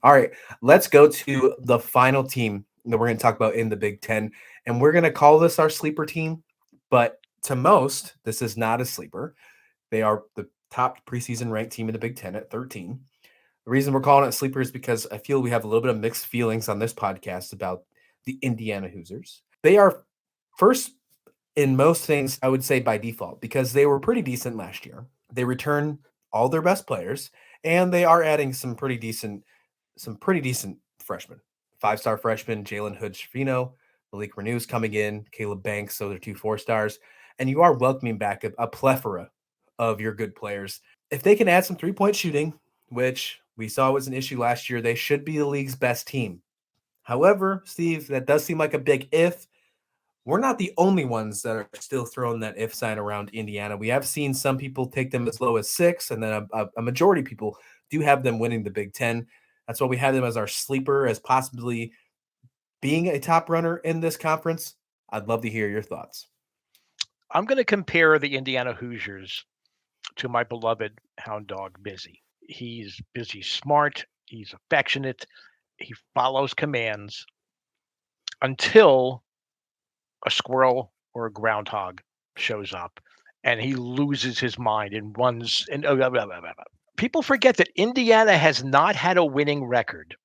All right, let's go to the final team that we're going to talk about in the Big Ten. And we're going to call this our sleeper team. But to most, this is not a sleeper. They are the top preseason ranked team in the Big Ten at 13. The reason we're calling it sleeper is because I feel we have a little bit of mixed feelings on this podcast about the Indiana Hoosiers. They are first in most things, I would say by default, because they were pretty decent last year. They return all their best players, and they are adding some pretty decent freshmen. 5-star freshman Jalen Hood-Schifino, Malik Renew's coming in, Caleb Banks, so they're 2 4-stars, and you are welcoming back a plethora of your good players. If they can add some 3-point shooting, which we saw was an issue last year, they should be the league's best team. However, Steve, that does seem like a big if. We're not the only ones that are still throwing that if sign around Indiana. We have seen some people take them as low as 6, and then a majority of people do have them winning the Big Ten. That's why we have them as our sleeper, as possibly being a top runner in this conference. I'd love to hear your thoughts. I'm going to compare the Indiana Hoosiers to my beloved hound dog, Busy. He's busy smart. He's affectionate. He follows commands until a squirrel or a groundhog shows up and he loses his mind and runs. And people forget that Indiana has not had a winning record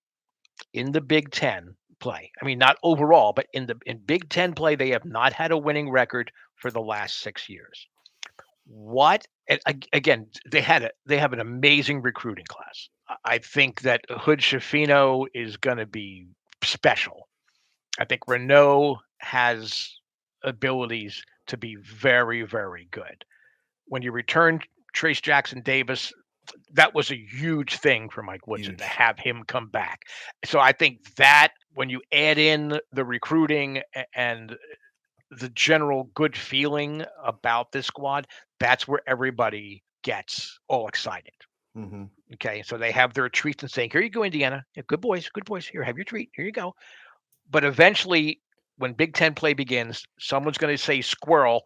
in the Big Ten play. I mean, not overall, but in Big Ten play, they have not had a winning record for the last 6 years. What? And again, they have an amazing recruiting class. I think that Hood-Schifino is going to be special. I think Renault has abilities to be very, very good. When you return Trace Jackson Davis, that was a huge thing for Mike Woodson to have him come back. So I think that when you add in the recruiting and the general good feeling about this squad, that's where everybody gets all excited. Mm-hmm. Okay, so they have their treats and saying, "Here you go, Indiana. Yeah, good boys. Here, have your treat. Here you go." But eventually, when Big Ten play begins, someone's going to say squirrel,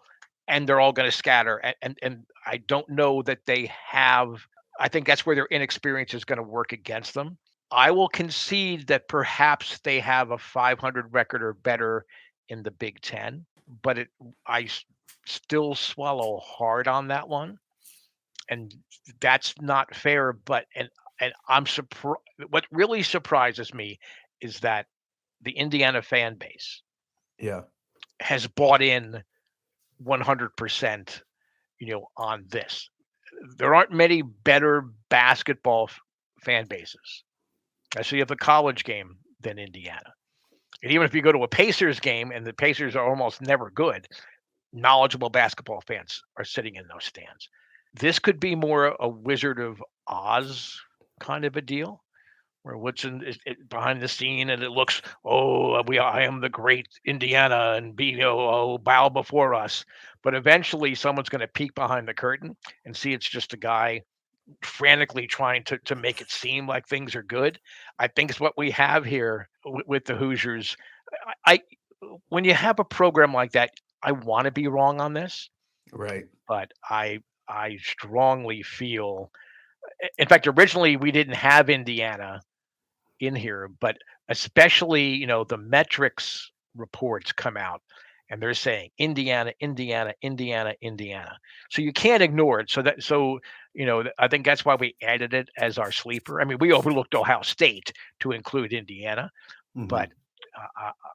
and they're all going to scatter. And I don't know that they have. I think that's where their inexperience is going to work against them. I will concede that perhaps they have a 500 record or better in the Big Ten, but I still swallow hard on that one, and that's not fair. But and I'm surprised. What really surprises me is that the Indiana fan base has bought in 100%, on this. There aren't many better basketball fan bases, especially of the college game, than Indiana. And even if you go to a Pacers game, and the Pacers are almost never good, knowledgeable basketball fans are sitting in those stands. This could be more a Wizard of Oz kind of a deal, where Woodson is behind the scene, and it looks, I am the great Indiana, and bow before us. But eventually, someone's going to peek behind the curtain and see it's just a guy frantically trying to make it seem like things are good. I think it's what we have here with the Hoosiers. I when you have a program like that, I want to be wrong on this, right? But I strongly feel. In fact, originally we didn't have Indiana in here, but especially, the metrics reports come out and they're saying Indiana, Indiana, Indiana, Indiana. So you can't ignore it. I think that's why we added it as our sleeper. I mean, we overlooked Ohio State to include Indiana, but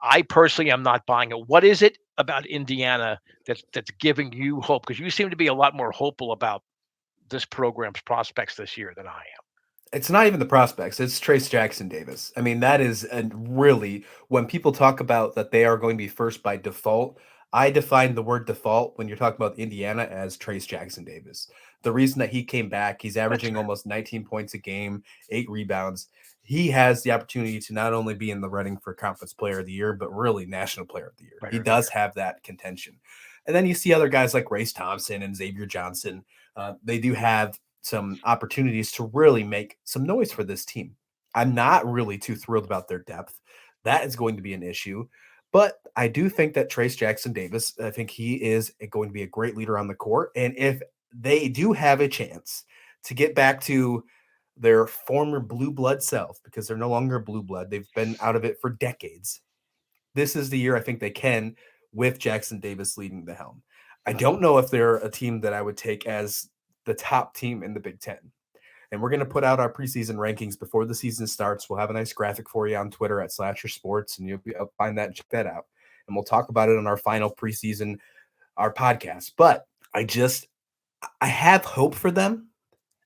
I personally am not buying it. What is it about Indiana that's giving you hope? Because you seem to be a lot more hopeful about this program's prospects this year than I am. It's not even the prospects. It's Trace Jackson Davis. I mean, that is really, when people talk about that they are going to be first by default, I define the word default when you're talking about Indiana as Trace Jackson Davis. The reason that he came back, he's averaging almost 19 points a game, 8 rebounds. He has the opportunity to not only be in the running for Conference Player of the Year, but really National Player of the Year. He does have that contention. And then you see other guys like Race Thompson and Xavier Johnson. They do have some opportunities to really make some noise for this team. I'm not really too thrilled about their depth. That is going to be an issue. But I do think that Trace Jackson Davis, I think he is going to be a great leader on the court. And if they do have a chance to get back to their former blue blood self, because they're no longer blue blood. They've been out of it for decades. This is the year I think they can, with Jackson Davis leading the helm. I don't know if they're a team that I would take as the top team in the Big Ten. And we're going to put out our preseason rankings before the season starts. We'll have a nice graphic for you on Twitter at @SlasherSports, and you'll find that and check that out. And we'll talk about it on our final preseason, our podcast. But I have hope for them,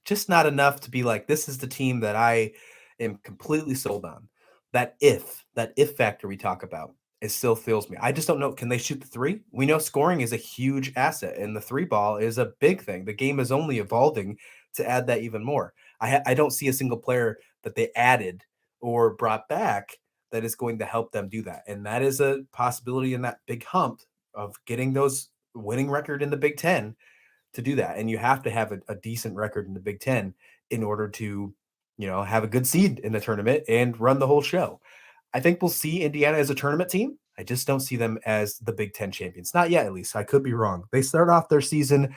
just not enough to be like, this is the team that I am completely sold on. That if factor we talk about, it still feels me. I just don't know. Can they shoot the three? We know scoring is a huge asset, and the three ball is a big thing. The game is only evolving to add that even more. I don't see a single player that they added or brought back that is going to help them do that. And that is a possibility in that big hump of getting those winning record in the Big Ten to do that. And you have to have a decent record in the Big Ten in order to, have a good seed in the tournament and run the whole show. I think we'll see Indiana as a tournament team. I just don't see them as the Big Ten champions. Not yet, at least. I could be wrong. They start off their season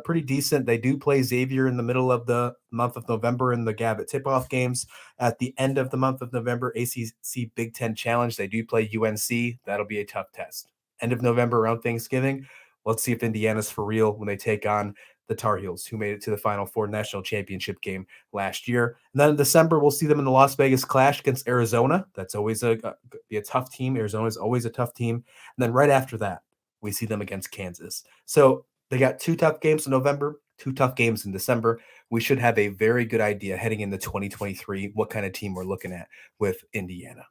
pretty decent. They do play Xavier in the middle of the month of November in the Gavitt tip-off games. At the end of the month of November, ACC Big Ten Challenge, they do play UNC. That'll be a tough test. End of November, around Thanksgiving, let's see if Indiana's for real when they take on the Tar Heels, who made it to the Final Four national championship game last year. And then in December, we'll see them in the Las Vegas Clash against Arizona. That's always be a tough team. Arizona is always a tough team. And then right after that, we see them against Kansas. So they got 2 tough games in November, 2 tough games in December. We should have a very good idea heading into 2023 what kind of team we're looking at with Indiana.